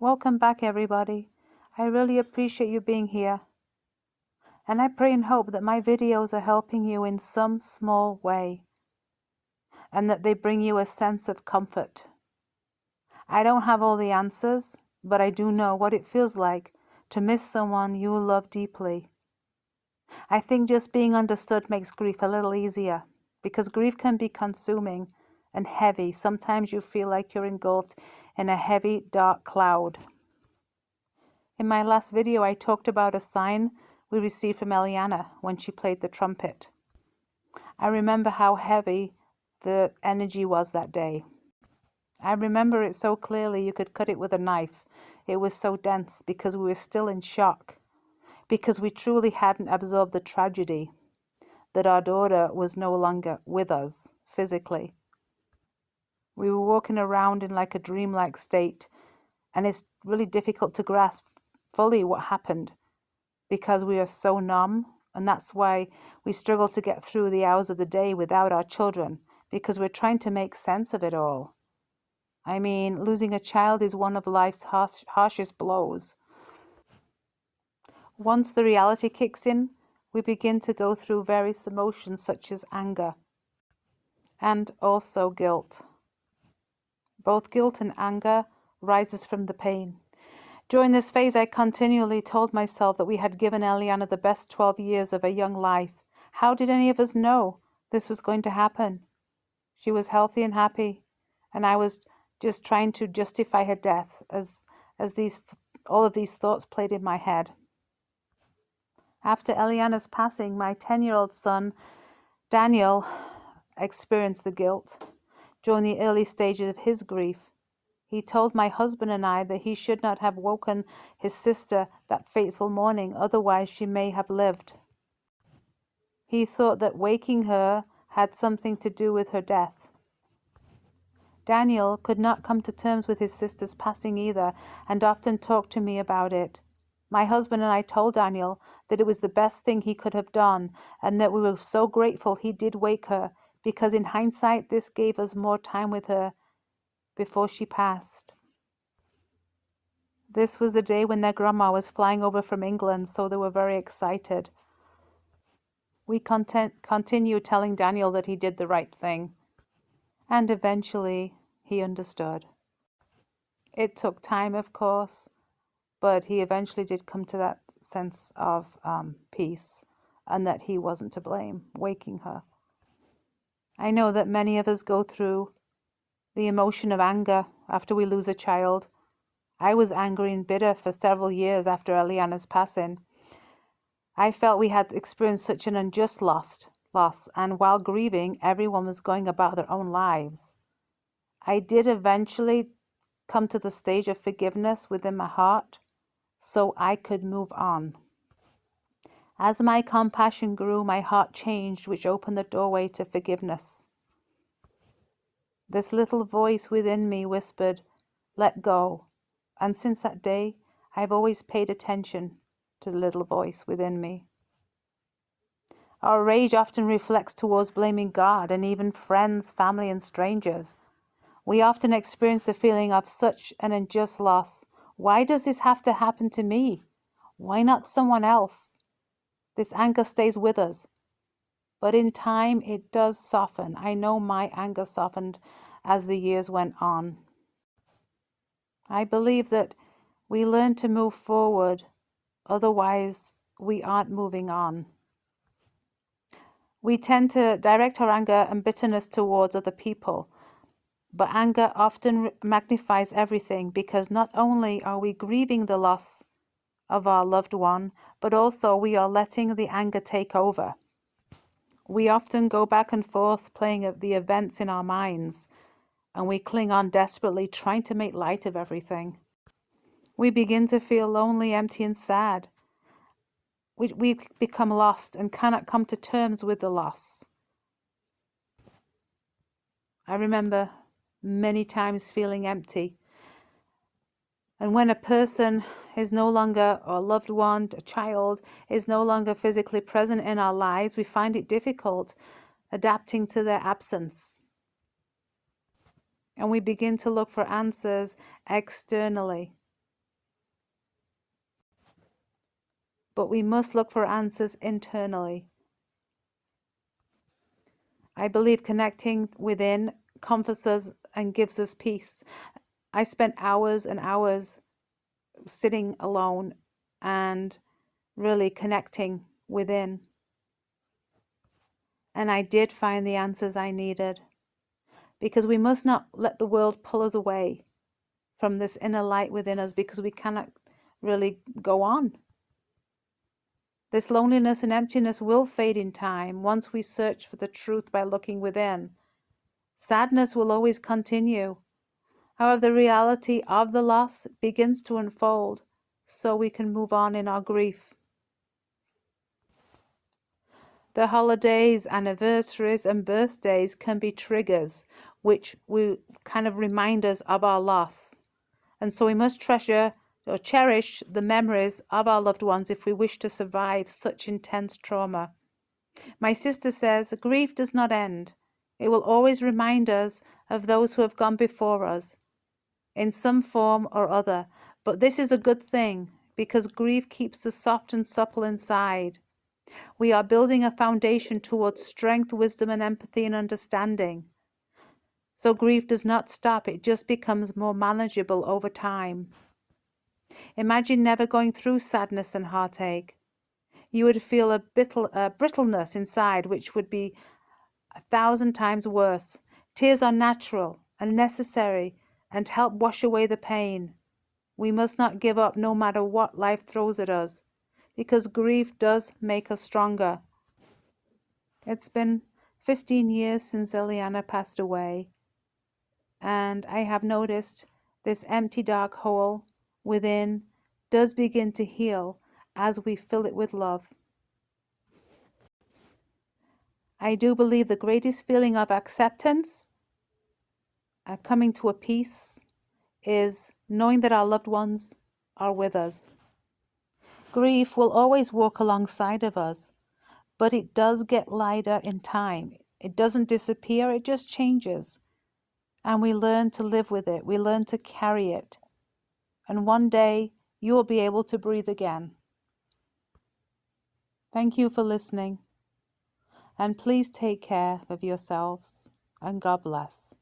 Welcome back, everybody. I really appreciate you being here. And I pray and hope that my videos are helping you in some small way and that they bring you a sense of comfort. I don't have all the answers, but I do know what it feels like to miss someone you love deeply. I think just being understood makes grief a little easier because grief can be consuming and heavy. Sometimes you feel like you're engulfed in a heavy, dark cloud. In my last video, I talked about a sign we received from Eliana when she played the trumpet. I remember how heavy the energy was that day. I remember it so clearly you could cut it with a knife. It was so dense because we were still in shock, because we truly hadn't absorbed the tragedy that our daughter was no longer with us physically. We were walking around in like a dreamlike state, and it's really difficult to grasp fully what happened because we are so numb, and that's why we struggle to get through the hours of the day without our children, because we're trying to make sense of it all. I mean, losing a child is one of life's harshest blows. Once the reality kicks in, we begin to go through various emotions such as anger and also guilt. Both guilt and anger rises from the pain. During this phase, I continually told myself that we had given Eliana the best 12 years of a young life. How did any of us know this was going to happen? She was healthy and happy, and I was just trying to justify her death as all of these thoughts played in my head. After Eliana's passing, my 10-year-old son, Daniel, experienced the guilt during the early stages of his grief. He told my husband and I that he should not have woken his sister that fateful morning, otherwise she may have lived. He thought that waking her had something to do with her death. Daniel could not come to terms with his sister's passing either, and often talked to me about it. My husband and I told Daniel that it was the best thing he could have done, and that we were so grateful he did wake her, because in hindsight this gave us more time with her before she passed. This was the day when their grandma was flying over from England, so they were very excited. We continued telling Daniel that he did the right thing, and eventually he understood. It took time, of course, but he eventually did come to that sense of peace and that he wasn't to blame, waking her. I know that many of us go through the emotion of anger after we lose a child. I was angry and bitter for several years after Eliana's passing. I felt we had experienced such an unjust loss, and while grieving, everyone was going about their own lives. I did eventually come to the stage of forgiveness within my heart, so I could move on. As my compassion grew, my heart changed, which opened the doorway to forgiveness. This little voice within me whispered, "Let go." And since that day, I've always paid attention to the little voice within me. Our rage often reflects towards blaming God and even friends, family, and strangers. We often experience the feeling of such an unjust loss. Why does this have to happen to me? Why not someone else? This anger stays with us, but in time it does soften. I know my anger softened as the years went on. I believe that we learn to move forward, otherwise we aren't moving on. We tend to direct our anger and bitterness towards other people, but anger often magnifies everything, because not only are we grieving the loss of our loved one, but also we are letting the anger take over. We often go back and forth playing the events in our minds, and we cling on desperately, trying to make light of everything. We begin to feel lonely, empty, and sad. We become lost and cannot come to terms with the loss. I remember many times feeling empty. And when a person is no longer, or a loved one, a child, is no longer physically present in our lives, we find it difficult adapting to their absence. And we begin to look for answers externally. but we must look for answers internally. I believe connecting within comforts us and gives us peace. I spent hours and hours sitting alone and really connecting within. And I did find the answers I needed, because we must not let the world pull us away from this inner light within us, because we cannot really go on. This loneliness and emptiness will fade in time once we search for the truth by looking within. Sadness will always continue. However, the reality of the loss begins to unfold so we can move on in our grief. The holidays, anniversaries, and birthdays can be triggers which will kind of remind us of our loss. And so we must treasure or cherish the memories of our loved ones if we wish to survive such intense trauma. My sister says, grief does not end. It will always remind us of those who have gone before us in some form or other. But this is a good thing, because grief keeps us soft and supple inside. We are building a foundation towards strength, wisdom, and empathy and understanding. So grief does not stop, it just becomes more manageable over time. Imagine never going through sadness and heartache. You would feel a brittleness inside, which would be 1,000 times worse. Tears are natural and necessary and help wash away the pain. We must not give up no matter what life throws at us, because grief does make us stronger. It's been 15 years since Eliana passed away, and I have noticed this empty dark hole within does begin to heal as we fill it with love. I do believe the greatest feeling of acceptance, coming to a peace, is knowing that our loved ones are with us. Grief will always walk alongside of us, but it does get lighter in time. It doesn't disappear, it just changes. And we learn to live with it, we learn to carry it. And one day you will be able to breathe again. Thank you for listening. And please take care of yourselves, and God bless.